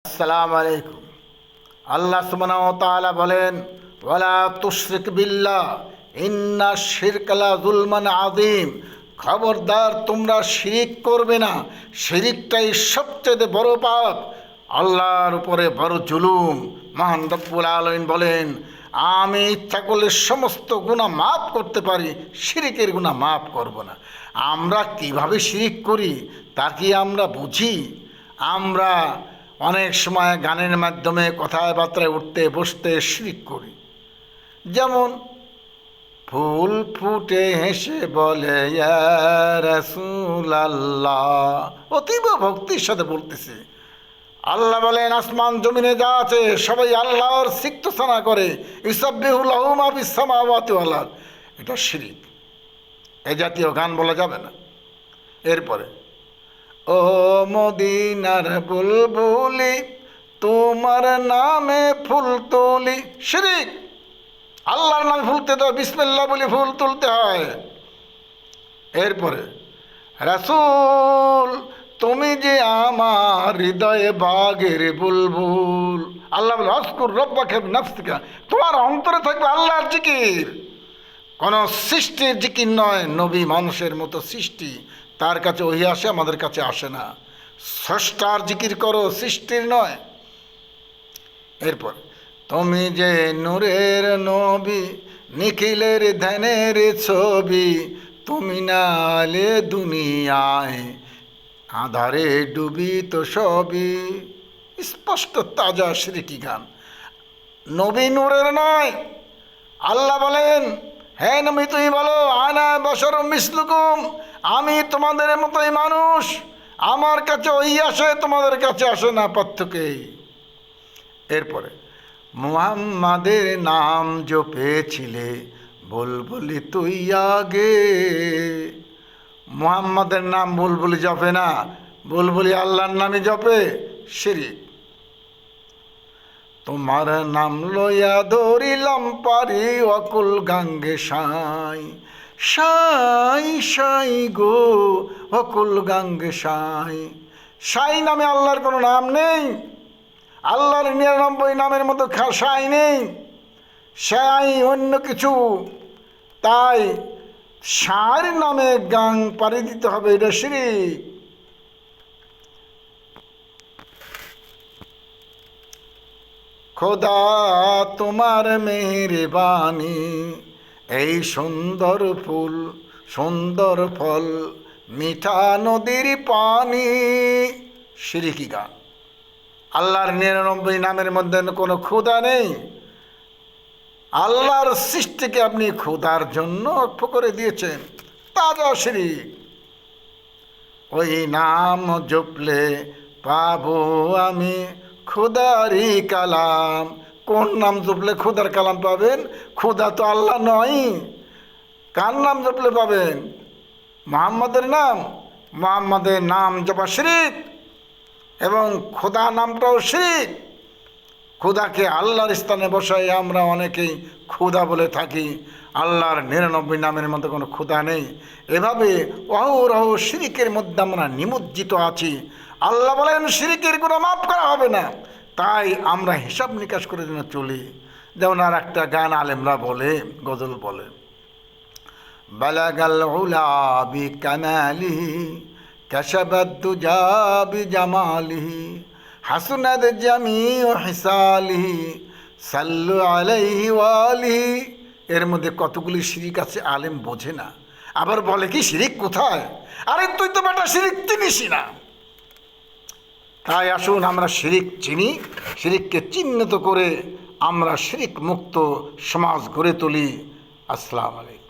আসসালামু আলাইকুম। আল্লাহ সুবহানাহু ওয়া তাআলা বলেন, ওয়ালা তুশরিক বিল্লাহ ইন্না শিরকা লা যুলমান আযীম। খবরদার তোমরা শিরিক করবে না, শিরিকটাই সবচেয়ে বড় পাপ, আল্লাহর উপরে বড় জুলুম। মহান রব্বুল আলামিন বলেন, আমি ইচ্ছা করলে সমস্ত গুনাহ মাফ করতে পারি, শিরিকের গুনাহ মাফ করব না। আমরা কিভাবে শিরিক করি তা কি আমরা বুঝি? আমরা অনেক সময় গানের মাধ্যমে কথাবার্তায় উঠতে বসতে শিরিক করি। যেমন ফুল ফুটে হেসে বলে ইয়া রাসূলুল্লাহ, অতীব ভক্তির সাথে বলতেছে। আল্লাহ বলেন, আসমান জমিনে যা আছে সবাই আল্লাহর সিক্তসানা করে, ইউসাব্বিহু লাহু মা ফিস সামাওয়াতি ওয়াল আরদ। এটা শিরিক, এই জাতীয় গান বলা যাবে না। এরপরে, ও মদিনার বুলবুলি তোমার নামে ফুল তুলি, শিরিক। আল্লাহর নামে ফুল তুলতে হয়, বিসমিল্লাহ বলে ফুল তুলতে হয়। এরপরে, রাসূল তুমি যে আমার হৃদয়ে বাগের বুলবুল। আল্লাহ বলে, আযকুর রাব্বাকা বিনাফসিকা, তোমার অন্তরে থাকবে আল্লাহর জিকির। কোনো সৃষ্টির জিকির নয়, নবী মানুষের মতো সৃষ্টি, তার কাছে ওহী আসে, আমাদের কাছে আসে না। স্রষ্টার জিকির করো, সৃষ্টির নয়। এরপর, তুমি যে নূরের নবী, নিখিলের ধ্যানের ছবি, তুমি না এলে দুনিয়ায় আধারে ডুবি তো সবই। স্পষ্ট তাজা শিরকি গান। নবী নূরের নয়। আল্লাহ বলেন, হ্যাঁ নবী তুমি বলো, আনা বাশারুম মিসলুকুম, আমি তোমাদের মতোই মানুষ, আমার কাছে ওই আসে, তোমাদের কাছে আসে না, পার্থক্যই। এরপরে, মুহাম্মাদের নাম জপেছিলে বুলবুলি তুই আগে। মুহাম্মাদের নাম বুলবুলি জপে না, বুলবুলি আল্লাহর নামই জপে, শিরিক। তোমার নাম লইয়া ধরিলাম পারি অকুল গাঙ্গে সাই, সাই সাই গো অকুল গাঙ্গে সাই। সাই নামে আল্লাহর কোনো নাম নেই, আল্লাহর 99 নামের মতো সাই নেই, সাই অন্য কিছু। তাই সার নামে গাং পাড়ি দিতে হবে, এটা শিরিক। খোদা তোমার মেহেরবানি, এই সুন্দর ফুল সুন্দর ফল মিঠা নদীর পানি, শিরিকি গান। আল্লাহর 99 নামের মধ্যে কোনো খোদা নেই। আল্লাহর সৃষ্টিকে আপনি খোদার জন্য অক্ষ করে দিয়েছেন, তাজা শিরিক। ওই নাম জপলে পাবো আমি খোদারি কালাম। কোন নাম জপলে খোদার কালাম পাবেন? খোদা তো আল্লাহ নয়। কার নাম জপলে পাবেন? মুহাম্মাদের নাম। মুহাম্মাদের নাম জপা শিরিক, এবং খোদা নামটাও শিরিক। খোদাকে আল্লাহর স্থানে বসাই আমরা অনেকেই খোদা বলে থাকি। আল্লাহর 99 নামের মধ্যে কোনো খোদা নেই। এভাবে অহরহ শিরিকের মধ্যে আমরা নিমজ্জিত আছি। আল্লাহ বলেন, শিরিকের গুনাহ মাফ করা হবে না। তাই আমরা হিসাব নিকাশ করে যেন চলি। যেমন আর একটা গান আলেমরা বলে, গজল বলে, বালাগাল উলা বিকামালিহি কাশাবাদ দুজা বিজামালিহি হাসুনাদ জামিউ হিসালিহি সাল্লু আলাইহি ওয়ালিহি। এর মধ্যে কতগুলি শিরিক আছে আলেম বোঝে না। আবার বলে কি, শিরিক কোথায়? আরে তুই তো বেটা শিরিক চিনিসই না। তাই আসুন আমরা শিরিক চিনি, শিরিককে চিহ্নিত করে আমরা শিরিক মুক্ত সমাজ গড়ে তুলি। আসসালামু আলাইকুম।